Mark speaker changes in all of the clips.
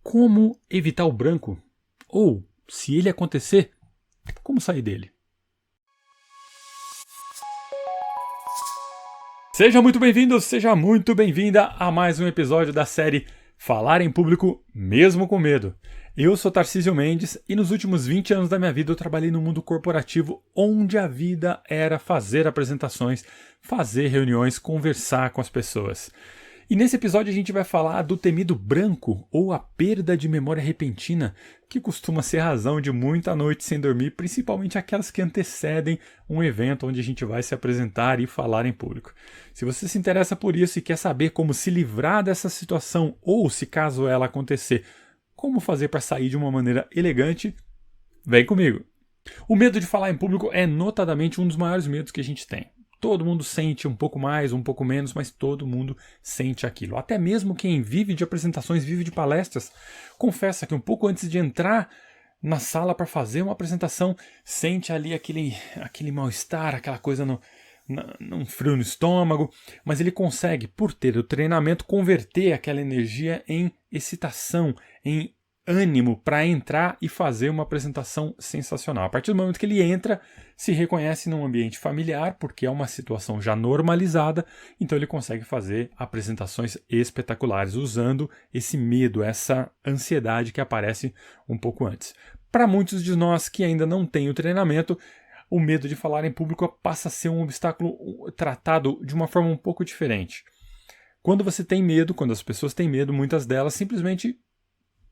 Speaker 1: Como evitar o branco? Ou, se ele acontecer, como sair dele? Seja muito bem-vindo, seja muito bem-vinda a mais um episódio da série Falar em Público Mesmo com Medo. Eu sou Tarcísio Mendes e nos últimos 20 anos da minha vida eu trabalhei no mundo corporativo onde a vida era fazer apresentações, fazer reuniões, conversar com as pessoas. E nesse episódio a gente vai falar do temido branco ou a perda de memória repentina, que costuma ser razão de muita noite sem dormir, principalmente aquelas que antecedem um evento onde a gente vai se apresentar e falar em público. Se você se interessa por isso e quer saber como se livrar dessa situação ou, se caso ela acontecer, como fazer para sair de uma maneira elegante, vem comigo. O medo de falar em público é notadamente um dos maiores medos que a gente tem. Todo mundo sente um pouco mais, um pouco menos, mas todo mundo sente aquilo. Até mesmo quem vive de apresentações, vive de palestras, confessa que um pouco antes de entrar na sala para fazer uma apresentação, sente ali aquele mal-estar, aquela coisa num frio no estômago, mas ele consegue, por ter o treinamento, converter aquela energia em excitação, em ânimo para entrar e fazer uma apresentação sensacional. A partir do momento que ele entra, se reconhece num ambiente familiar, porque é uma situação já normalizada, então ele consegue fazer apresentações espetaculares, usando esse medo, essa ansiedade que aparece um pouco antes. Para muitos de nós que ainda não têm o treinamento, o medo de falar em público passa a ser um obstáculo tratado de uma forma um pouco diferente. Quando você tem medo, quando as pessoas têm medo, muitas delas simplesmente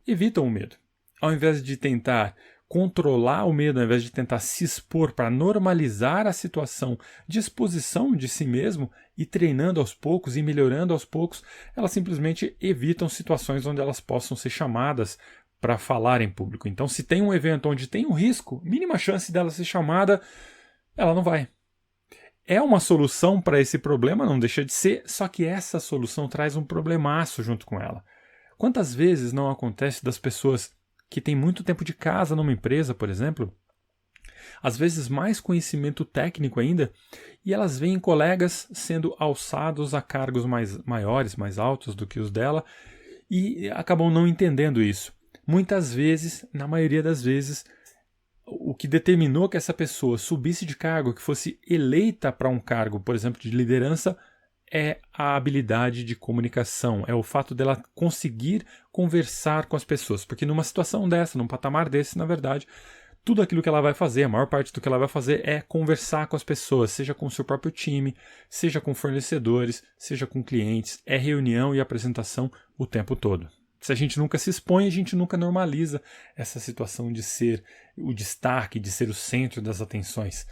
Speaker 1: evitam o medo. Ao invés de tentar controlar o medo, ao invés de tentar se expor para normalizar a situação de exposição de si mesmo e treinando aos poucos e melhorando aos poucos, elas simplesmente evitam situações onde elas possam ser chamadas para falar em público. Então, se tem um evento onde tem um risco, mínima chance dela ser chamada, ela não vai. É uma solução para esse problema, não deixa de ser, só que essa solução traz um problemaço junto com ela. Quantas vezes não acontece das pessoas que têm muito tempo de casa numa empresa, por exemplo, às vezes mais conhecimento técnico ainda, e elas veem colegas sendo alçados a cargos maiores, mais altos do que os dela, e acabam não entendendo isso. Muitas vezes, na maioria das vezes, o que determinou que essa pessoa subisse de cargo, que fosse eleita para um cargo, por exemplo, de liderança, é a habilidade de comunicação, é o fato dela conseguir conversar com as pessoas, porque numa situação dessa, num patamar desse, na verdade, tudo aquilo que ela vai fazer, a maior parte do que ela vai fazer é conversar com as pessoas, seja com o seu próprio time, seja com fornecedores, seja com clientes, é reunião e apresentação o tempo todo. Se a gente nunca se expõe, a gente nunca normaliza essa situação de ser o destaque, de ser o centro das atenções.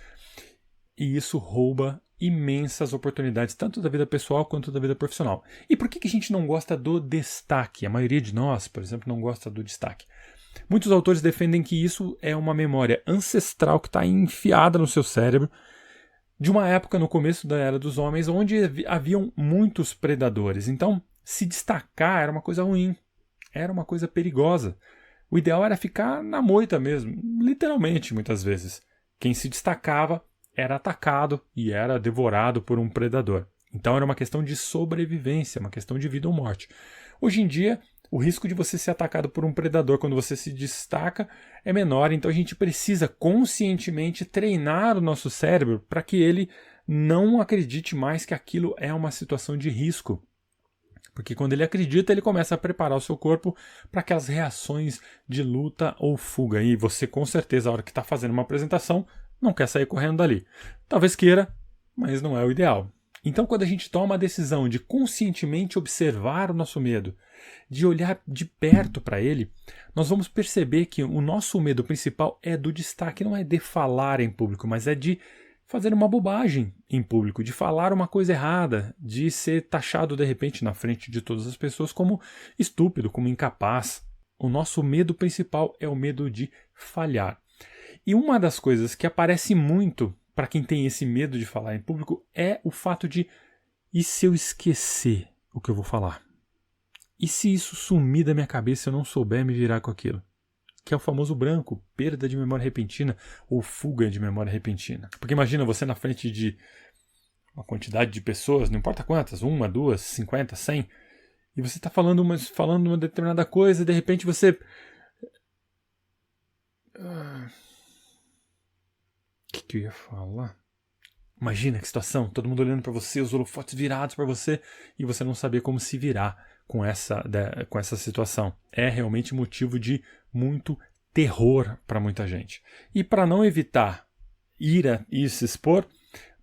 Speaker 1: E isso rouba imensas oportunidades, tanto da vida pessoal quanto da vida profissional. E por que a gente não gosta do destaque? A maioria de nós, por exemplo, não gosta do destaque. Muitos autores defendem que isso é uma memória ancestral que está enfiada no seu cérebro de uma época no começo da Era dos Homens onde haviam muitos predadores. Então, se destacar era uma coisa ruim, era uma coisa perigosa. O ideal era ficar na moita mesmo, literalmente, muitas vezes. Quem se destacava era atacado e era devorado por um predador. Então era uma questão de sobrevivência, uma questão de vida ou morte. Hoje em dia, o risco de você ser atacado por um predador quando você se destaca é menor, então a gente precisa conscientemente treinar o nosso cérebro para que ele não acredite mais que aquilo é uma situação de risco. Porque quando ele acredita, ele começa a preparar o seu corpo para aquelas reações de luta ou fuga. E você, com certeza, a hora que está fazendo uma apresentação, não quer sair correndo dali. Talvez queira, mas não é o ideal. Então, quando a gente toma a decisão de conscientemente observar o nosso medo, de olhar de perto para ele, nós vamos perceber que o nosso medo principal é do destaque, não é de falar em público, mas é de fazer uma bobagem em público, de falar uma coisa errada, de ser taxado de repente na frente de todas as pessoas como estúpido, como incapaz. O nosso medo principal é o medo de falhar. E uma das coisas que aparece muito para quem tem esse medo de falar em público é o fato de: e se eu esquecer o que eu vou falar? E se isso sumir da minha cabeça e eu não souber me virar com aquilo? Que é o famoso branco, perda de memória repentina ou fuga de memória repentina. Porque imagina você na frente de uma quantidade de pessoas, não importa quantas, 1, 2, 50, 100, E você está falando uma determinada coisa e de repente você... O que eu ia falar? Imagina que situação, todo mundo olhando para você, os holofotes virados para você e você não saber como se virar com essa situação. É realmente motivo de muito terror para muita gente. E para não evitar ir e se expor,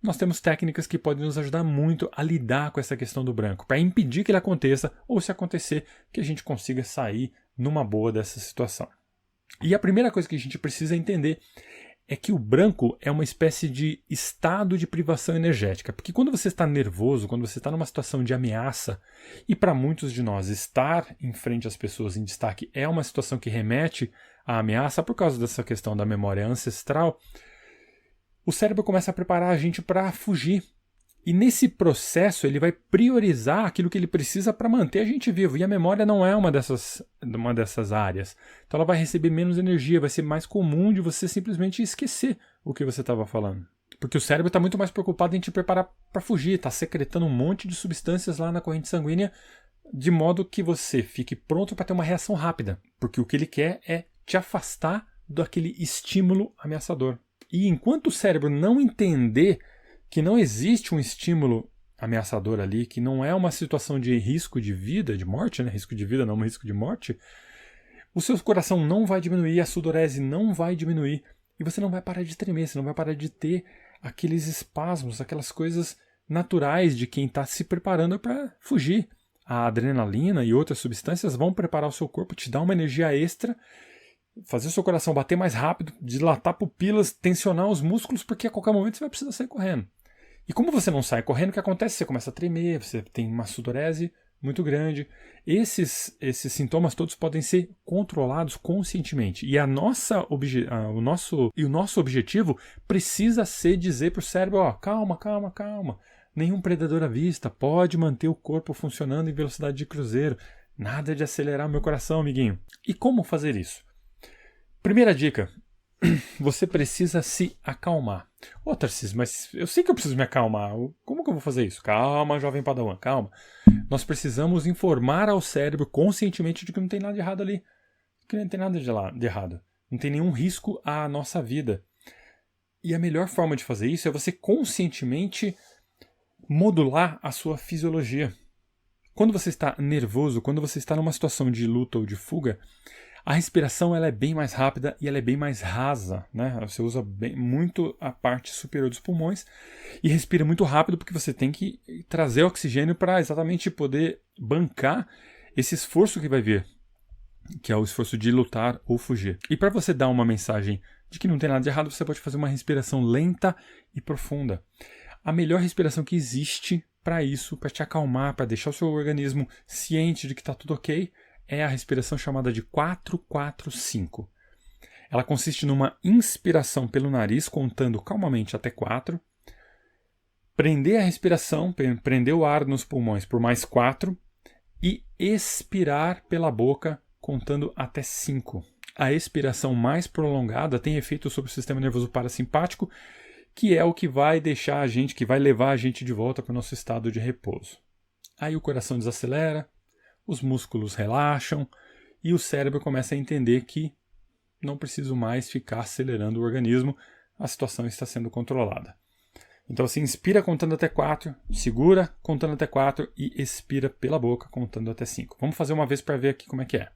Speaker 1: nós temos técnicas que podem nos ajudar muito a lidar com essa questão do branco, para impedir que ele aconteça ou, se acontecer, que a gente consiga sair numa boa dessa situação. E a primeira coisa que a gente precisa entender é que o branco é uma espécie de estado de privação energética. Porque quando você está nervoso, quando você está numa situação de ameaça, e para muitos de nós estar em frente às pessoas em destaque é uma situação que remete à ameaça por causa dessa questão da memória ancestral, o cérebro começa a preparar a gente para fugir. E nesse processo ele vai priorizar aquilo que ele precisa para manter a gente vivo. E a memória não é uma dessas áreas. Então ela vai receber menos energia, vai ser mais comum de você simplesmente esquecer o que você estava falando. Porque o cérebro está muito mais preocupado em te preparar para fugir, está secretando um monte de substâncias lá na corrente sanguínea, de modo que você fique pronto para ter uma reação rápida. Porque o que ele quer é te afastar daquele estímulo ameaçador. E enquanto o cérebro não entender que não existe um estímulo ameaçador ali, que não é uma situação de risco de vida, de morte, né? Risco de vida, não um risco de morte, o seu coração não vai diminuir, a sudorese não vai diminuir, e você não vai parar de tremer, você não vai parar de ter aqueles espasmos, aquelas coisas naturais de quem está se preparando para fugir. A adrenalina e outras substâncias vão preparar o seu corpo, te dar uma energia extra, fazer o seu coração bater mais rápido, dilatar pupilas, tensionar os músculos, porque a qualquer momento você vai precisar sair correndo. E como você não sai correndo, o que acontece? Você começa a tremer, você tem uma sudorese muito grande. Esses sintomas todos podem ser controlados conscientemente. E o nosso objetivo precisa ser dizer para o cérebro, ó, calma, calma, calma. Nenhum predador à vista, pode manter o corpo funcionando em velocidade de cruzeiro. Nada de acelerar meu coração, amiguinho. E como fazer isso? Primeira dica, você precisa se acalmar. Ô, Tarcísio, mas eu sei que eu preciso me acalmar. Como que eu vou fazer isso? Calma, jovem padawan, calma. Nós precisamos informar ao cérebro conscientemente de que não tem nada de errado ali. Que não tem nada de errado. Não tem nenhum risco à nossa vida. E a melhor forma de fazer isso é você conscientemente modular a sua fisiologia. Quando você está nervoso, quando você está numa situação de luta ou de fuga, a respiração ela é bem mais rápida e ela é bem mais rasa, né? Você usa muito a parte superior dos pulmões e respira muito rápido porque você tem que trazer oxigênio para exatamente poder bancar esse esforço que vai vir, que é o esforço de lutar ou fugir. E para você dar uma mensagem de que não tem nada de errado, você pode fazer uma respiração lenta e profunda. A melhor respiração que existe para isso, para te acalmar, para deixar o seu organismo ciente de que está tudo ok, é a respiração chamada de 4-4-5. Ela consiste numa inspiração pelo nariz, contando calmamente até 4, prender a respiração, prender o ar nos pulmões por mais 4 e expirar pela boca, contando até 5. A expiração mais prolongada tem efeito sobre o sistema nervoso parasimpático, que é o que vai deixar a gente, que vai levar a gente de volta para o nosso estado de repouso. Aí o coração desacelera, os músculos relaxam e o cérebro começa a entender que não preciso mais ficar acelerando o organismo, a situação está sendo controlada. Então assim, inspira contando até 4, segura contando até 4 e expira pela boca contando até 5. Vamos fazer uma vez para ver aqui como é que é.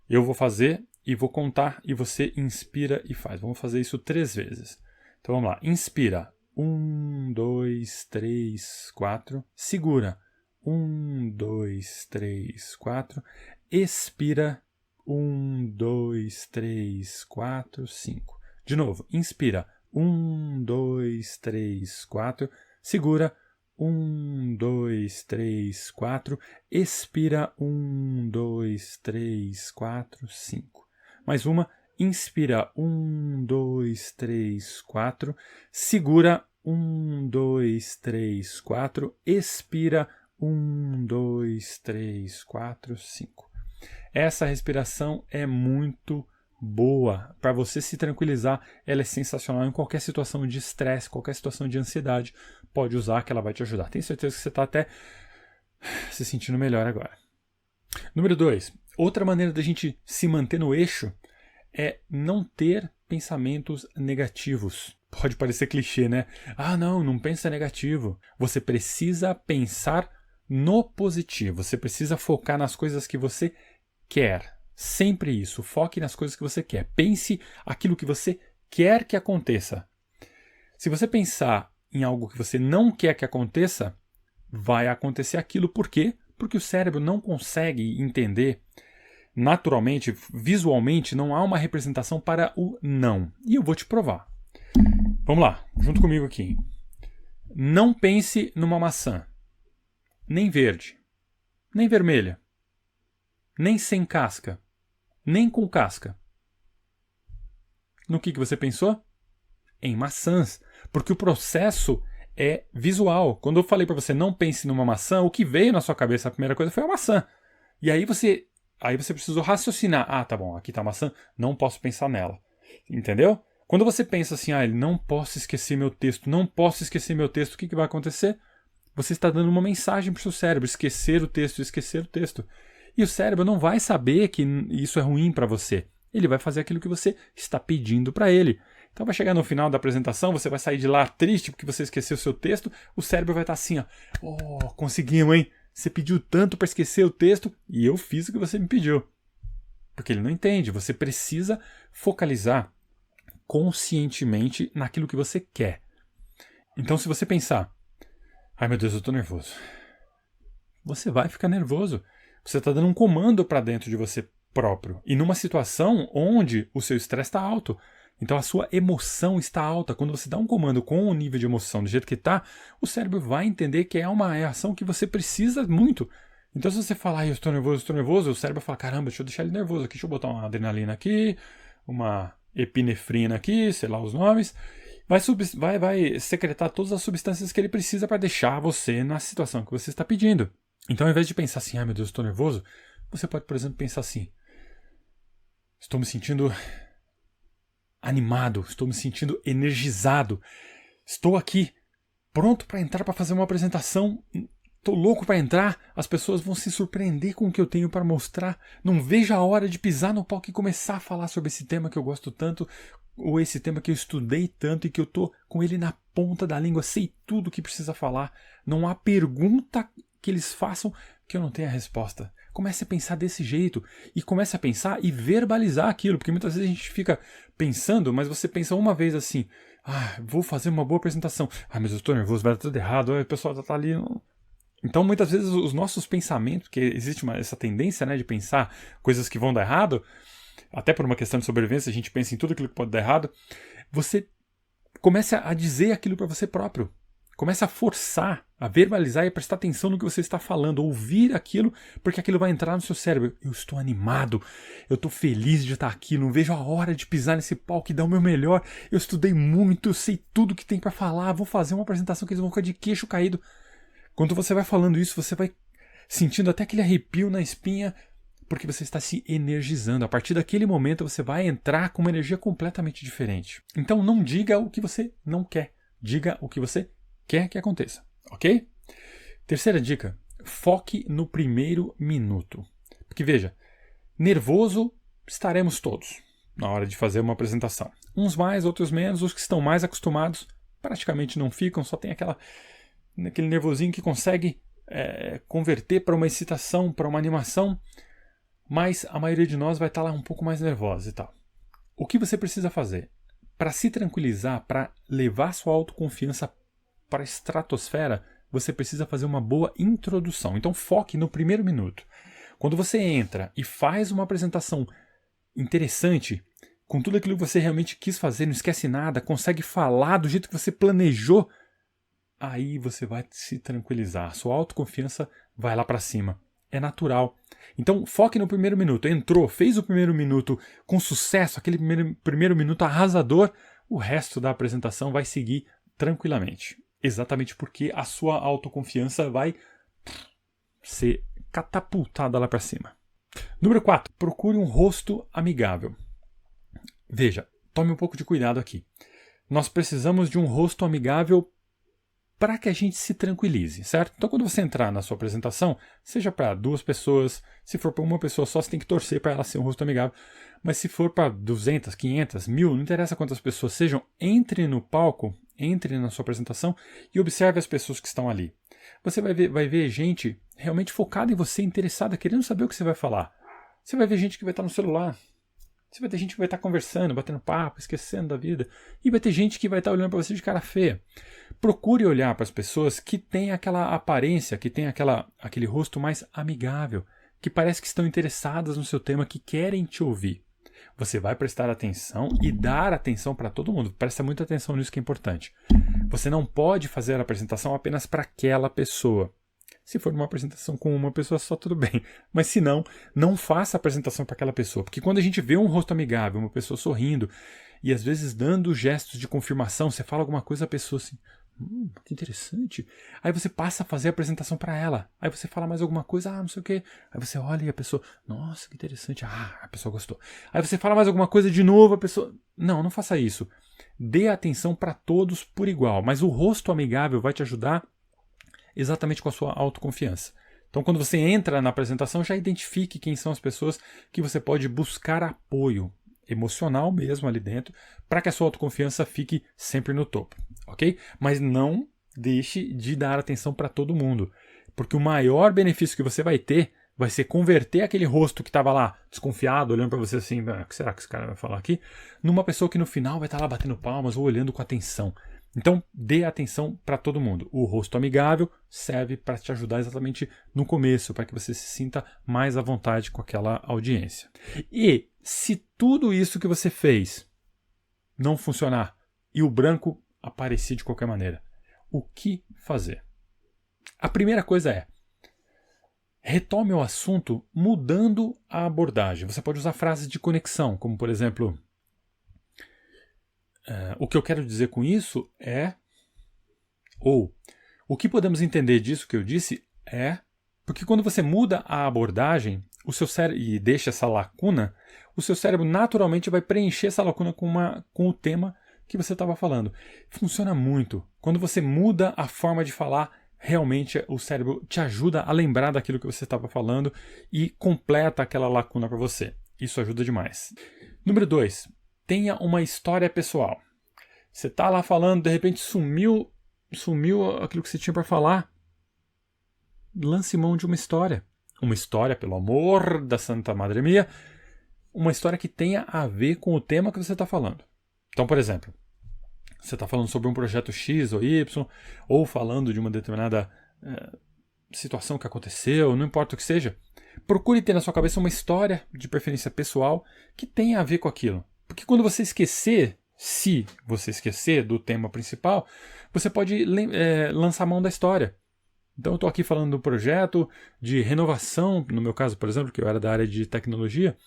Speaker 1: Eu vou fazer e vou contar e você inspira e faz. Vamos fazer isso 3 vezes. Então vamos lá, inspira, 1, 2, 3, 4, segura, 1, 2, 3, 4. Expira. 1, 2, 3, 4, 5. De novo. Inspira. 1, 2, 3, 4. Segura. 1, 2, 3, 4. Expira. 1, 2, 3, 4, 5. Mais uma. Inspira. 1, 2, 3, 4. Segura. 1, 2, 3, 4. Expira. 1, 2, 3, 4, 5. Essa respiração é muito boa. Para você se tranquilizar, ela é sensacional em qualquer situação de estresse, qualquer situação de ansiedade. Pode usar que ela vai te ajudar. Tenho certeza que você está até se sentindo melhor agora. Número 2. Outra maneira da gente se manter no eixo é não ter pensamentos negativos. Pode parecer clichê, né? Não pensa negativo. Você precisa pensar no positivo. Você precisa focar nas coisas que você quer. Sempre isso. Foque nas coisas que você quer. Pense aquilo que você quer que aconteça. Se você pensar em algo que você não quer que aconteça, vai acontecer aquilo. Por quê? Porque o cérebro não consegue entender naturalmente, visualmente, não há uma representação para o não. E eu vou te provar. Vamos lá, junto comigo aqui. Não pense numa maçã. Nem verde. Nem vermelha. Nem sem casca. Nem com casca. No que você pensou? Em maçãs. Porque o processo é visual. Quando eu falei para você não pense numa maçã, o que veio na sua cabeça a primeira coisa foi a maçã. E aí você precisou raciocinar. Tá bom, aqui tá a maçã, não posso pensar nela. Entendeu? Quando você pensa assim, não posso esquecer meu texto, não posso esquecer meu texto, o que vai acontecer? Você está dando uma mensagem para o seu cérebro, esquecer o texto, esquecer o texto. E o cérebro não vai saber que isso é ruim para você. Ele vai fazer aquilo que você está pedindo para ele. Então vai chegar no final da apresentação, você vai sair de lá triste porque você esqueceu o seu texto, o cérebro vai estar assim, conseguimos, hein? Você pediu tanto para esquecer o texto e eu fiz o que você me pediu. Porque ele não entende, você precisa focalizar conscientemente naquilo que você quer. Então se você pensar, meu Deus, eu estou nervoso. Você vai ficar nervoso. Você está dando um comando para dentro de você próprio. E numa situação onde o seu estresse está alto. Então a sua emoção está alta. Quando você dá um comando com o nível de emoção do jeito que está, o cérebro vai entender que é uma reação que você precisa muito. Então se você falar, eu estou nervoso, o cérebro fala, caramba, deixa eu deixar ele nervoso aqui, deixa eu botar uma adrenalina aqui, uma epinefrina aqui, sei lá os nomes. Vai secretar todas as substâncias que ele precisa para deixar você na situação que você está pedindo. Então ao invés de pensar assim, meu Deus, estou nervoso, você pode, por exemplo, pensar assim, estou me sentindo animado, estou me sentindo energizado, estou aqui pronto para entrar para fazer uma apresentação, estou louco para entrar, as pessoas vão se surpreender com o que eu tenho para mostrar, não vejo a hora de pisar no palco e começar a falar sobre esse tema que eu gosto tanto, ou esse tema que eu estudei tanto e que eu estou com ele na ponta da língua, sei tudo o que precisa falar, não há pergunta que eles façam que eu não tenha a resposta. Comece a pensar desse jeito e comece a pensar e verbalizar aquilo, porque muitas vezes a gente fica pensando, mas você pensa uma vez assim, vou fazer uma boa apresentação, mas eu estou nervoso, vai dar tudo errado, o pessoal já está ali. Então muitas vezes os nossos pensamentos, que existe essa tendência, né, de pensar coisas que vão dar errado, até por uma questão de sobrevivência, a gente pensa em tudo aquilo que pode dar errado, você começa a dizer aquilo para você próprio. Começa a forçar, a verbalizar e a prestar atenção no que você está falando, ouvir aquilo, porque aquilo vai entrar no seu cérebro. Eu estou animado, eu estou feliz de estar aqui, não vejo a hora de pisar nesse palco e dar o meu melhor. Eu estudei muito, eu sei tudo que tem para falar, vou fazer uma apresentação que eles vão ficar de queixo caído. Quando você vai falando isso, você vai sentindo até aquele arrepio na espinha, porque você está se energizando. A partir daquele momento você vai entrar com uma energia completamente diferente. Então não diga o que você não quer, diga o que você quer que aconteça, ok? Terceira dica, foque no primeiro minuto. Porque veja, nervoso estaremos todos na hora de fazer uma apresentação. Uns mais, outros menos, os que estão mais acostumados praticamente não ficam, só tem aquele nervosinho que consegue converter para uma excitação, para uma animação, mas a maioria de nós vai estar lá um pouco mais nervosa e tal. O que você precisa fazer? Para se tranquilizar, para levar sua autoconfiança para a estratosfera, você precisa fazer uma boa introdução. Então foque no primeiro minuto. Quando você entra e faz uma apresentação interessante, com tudo aquilo que você realmente quis fazer, não esquece nada, consegue falar do jeito que você planejou, aí você vai se tranquilizar. Sua autoconfiança vai lá para cima. É natural. Então foque no primeiro minuto. Entrou, fez o primeiro minuto com sucesso, aquele primeiro minuto arrasador, o resto da apresentação vai seguir tranquilamente. Exatamente porque a sua autoconfiança vai ser catapultada lá para cima. Número 4. Procure um rosto amigável. Veja, tome um pouco de cuidado aqui. Nós precisamos de um rosto amigável para que a gente se tranquilize, certo? Então, quando você entrar na sua apresentação, seja para 2 pessoas, se for para uma pessoa só, você tem que torcer para ela ser um rosto amigável. Mas se for para 200, 500, 1000, não interessa quantas pessoas sejam, entre no palco, entre na sua apresentação e observe as pessoas que estão ali. Você vai ver gente realmente focada em você, interessada, querendo saber o que você vai falar. Você vai ver gente que vai estar no celular. Você vai ter gente que vai estar conversando, batendo papo, esquecendo da vida. E vai ter gente que vai estar olhando para você de cara feia. Procure olhar para as pessoas que têm aquela aparência, que têm aquele rosto mais amigável, que parece que estão interessadas no seu tema, que querem te ouvir. Você vai prestar atenção e dar atenção para todo mundo. Presta muita atenção nisso que é importante. Você não pode fazer a apresentação apenas para aquela pessoa. Se for uma apresentação com uma pessoa só, tudo bem. Mas se não, não faça a apresentação para aquela pessoa. Porque quando a gente vê um rosto amigável, uma pessoa sorrindo, e às vezes dando gestos de confirmação, você fala alguma coisa, a pessoa assim, que interessante. Aí você passa a fazer a apresentação para ela. Aí você fala mais alguma coisa, não sei o quê. Aí você olha e a pessoa, nossa, que interessante. A pessoa gostou. Aí você fala mais alguma coisa de novo, a pessoa... Não faça isso. Dê atenção para todos por igual. Mas o rosto amigável vai te ajudar exatamente com a sua autoconfiança. Então, quando você entra na apresentação, já identifique quem são as pessoas que você pode buscar apoio emocional mesmo ali dentro, para que a sua autoconfiança fique sempre no topo, ok? Mas não deixe de dar atenção para todo mundo, porque o maior benefício que você vai ter vai ser converter aquele rosto que estava lá desconfiado, olhando para você assim, o que será que esse cara vai falar aqui, numa pessoa que no final vai estar lá batendo palmas ou olhando com atenção. Então, dê atenção para todo mundo. O rosto amigável serve para te ajudar exatamente no começo, para que você se sinta mais à vontade com aquela audiência. E se tudo isso que você fez não funcionar e o branco aparecer de qualquer maneira, o que fazer? A primeira coisa é: retome o assunto mudando a abordagem. Você pode usar frases de conexão, como por exemplo... o que eu quero dizer com isso é... Ou, o que podemos entender disso que eu disse é... Porque quando você muda a abordagem, o seu cérebro, e deixa essa lacuna, o seu cérebro naturalmente vai preencher essa lacuna com o tema que você estava falando. Funciona muito. Quando você muda a forma de falar, realmente o cérebro te ajuda a lembrar daquilo que você estava falando e completa aquela lacuna para você. Isso ajuda demais. Número 2. Tenha uma história pessoal. Você está lá falando, de repente sumiu aquilo que você tinha para falar. Lance mão de uma história. Uma história, pelo amor da Santa Madre Mia, uma história que tenha a ver com o tema que você está falando. Então, por exemplo, você está falando sobre um projeto X ou Y, ou falando de uma determinada situação que aconteceu, não importa o que seja, procure ter na sua cabeça uma história, de preferência pessoal, que tenha a ver com aquilo. Porque quando você esquecer, se você esquecer do tema principal, você pode lançar mão da história. Então eu estou aqui falando do projeto de renovação, no meu caso, por exemplo, que eu era da área de tecnologia,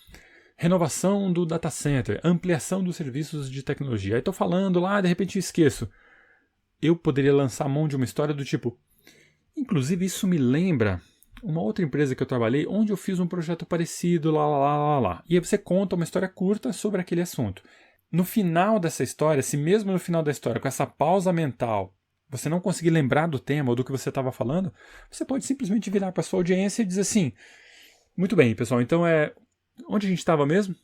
Speaker 1: renovação do data center, ampliação dos serviços de tecnologia. Aí estou falando lá, de repente esqueço. Eu poderia lançar mão de uma história do tipo... Inclusive isso me lembra uma outra empresa que eu trabalhei, onde eu fiz um projeto parecido, lá. E aí você conta uma história curta sobre aquele assunto. No final dessa história, se mesmo no final da história, com essa pausa mental, você não conseguir lembrar do tema ou do que você estava falando, você pode simplesmente virar para a sua audiência e dizer assim: muito bem, pessoal, então onde a gente estava mesmo?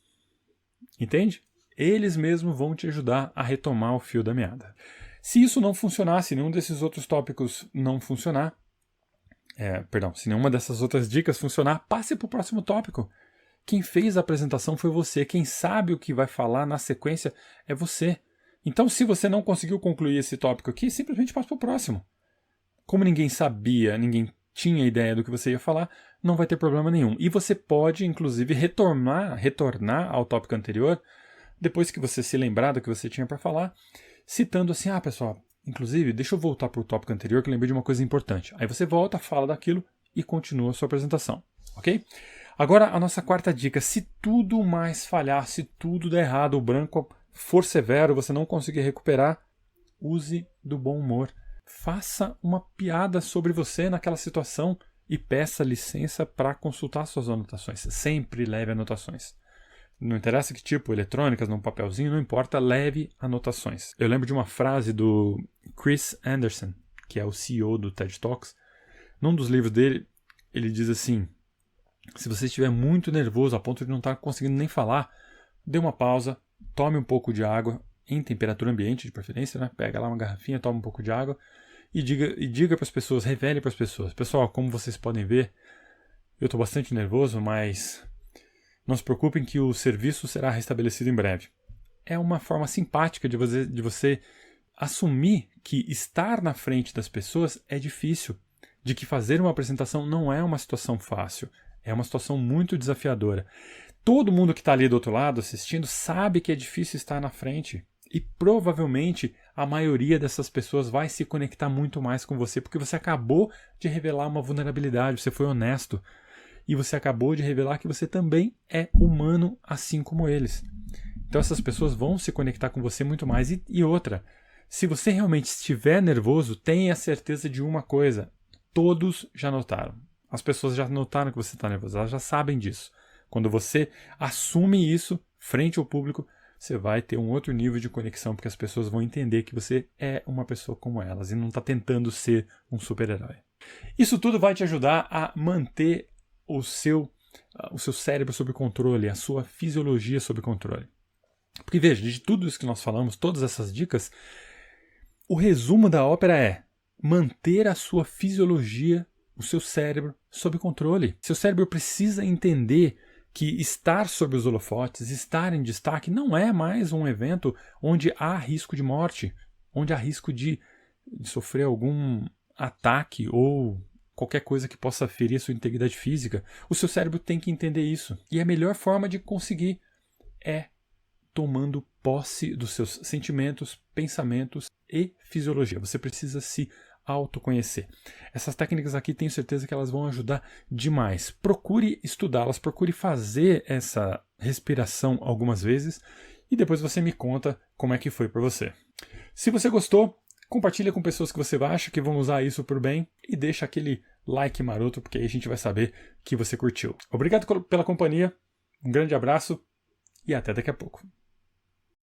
Speaker 1: Entende? Eles mesmos vão te ajudar a retomar o fio da meada. Se isso não funcionar, se nenhum desses outros tópicos não funcionar, se nenhuma dessas outras dicas funcionar, passe para o próximo tópico. Quem fez a apresentação foi você. Quem sabe o que vai falar na sequência é você. Então, se você não conseguiu concluir esse tópico aqui, simplesmente passe para o próximo. Como ninguém sabia, ninguém tinha ideia do que você ia falar, não vai ter problema nenhum. E você pode, inclusive, retornar ao tópico anterior, depois que você se lembrar do que você tinha para falar, citando assim: pessoal, inclusive, deixa eu voltar para o tópico anterior que eu lembrei de uma coisa importante. Aí você volta, fala daquilo e continua a sua apresentação, ok? Agora, a nossa quarta dica: se tudo mais falhar, se tudo der errado, o branco for severo, você não conseguir recuperar, use do bom humor. Faça uma piada sobre você naquela situação e peça licença para consultar suas anotações. Sempre leve anotações. Não interessa que tipo, eletrônicas, num papelzinho, não importa, leve anotações. Eu lembro de uma frase do Chris Anderson, que é o CEO do TED Talks, num dos livros dele, ele diz assim: se você estiver muito nervoso a ponto de não estar conseguindo nem falar, dê uma pausa, tome um pouco de água, em temperatura ambiente de preferência, né? Pega lá uma garrafinha, toma um pouco de água e diga para as pessoas, revele para as pessoas: pessoal, como vocês podem ver, eu estou bastante nervoso, mas não se preocupem que o serviço será restabelecido em breve. É uma forma simpática de você assumir que estar na frente das pessoas é difícil, de que fazer uma apresentação não é uma situação fácil, é uma situação muito desafiadora. Todo mundo que está ali do outro lado assistindo sabe que é difícil estar na frente e provavelmente a maioria dessas pessoas vai se conectar muito mais com você porque você acabou de revelar uma vulnerabilidade, você foi honesto e você acabou de revelar que você também é humano assim como eles. Então essas pessoas vão se conectar com você muito mais. E outra, se você realmente estiver nervoso, tenha certeza de uma coisa: todos já notaram. As pessoas já notaram que você está nervoso, elas já sabem disso. Quando você assume isso frente ao público, você vai ter um outro nível de conexão, porque as pessoas vão entender que você é uma pessoa como elas e não está tentando ser um super-herói. Isso tudo vai te ajudar a manter o seu cérebro sob controle, a sua fisiologia sob controle. Porque veja, de tudo isso que nós falamos, todas essas dicas, o resumo da ópera é manter a sua fisiologia, o seu cérebro, sob controle. Seu cérebro precisa entender que estar sob os holofotes, estar em destaque, não é mais um evento onde há risco de morte, onde há risco de sofrer algum ataque ou qualquer coisa que possa ferir a sua integridade física. O seu cérebro tem que entender isso. E a melhor forma de conseguir é tomando posse dos seus sentimentos, pensamentos e fisiologia. Você precisa se autoconhecer. Essas técnicas aqui tenho certeza que elas vão ajudar demais. Procure estudá-las, procure fazer essa respiração algumas vezes e depois você me conta como é que foi para você. Se você gostou, compartilha com pessoas que você acha que vão usar isso por bem e deixa aquele like maroto, porque aí a gente vai saber que você curtiu. Obrigado pela companhia, um grande abraço e até daqui a pouco.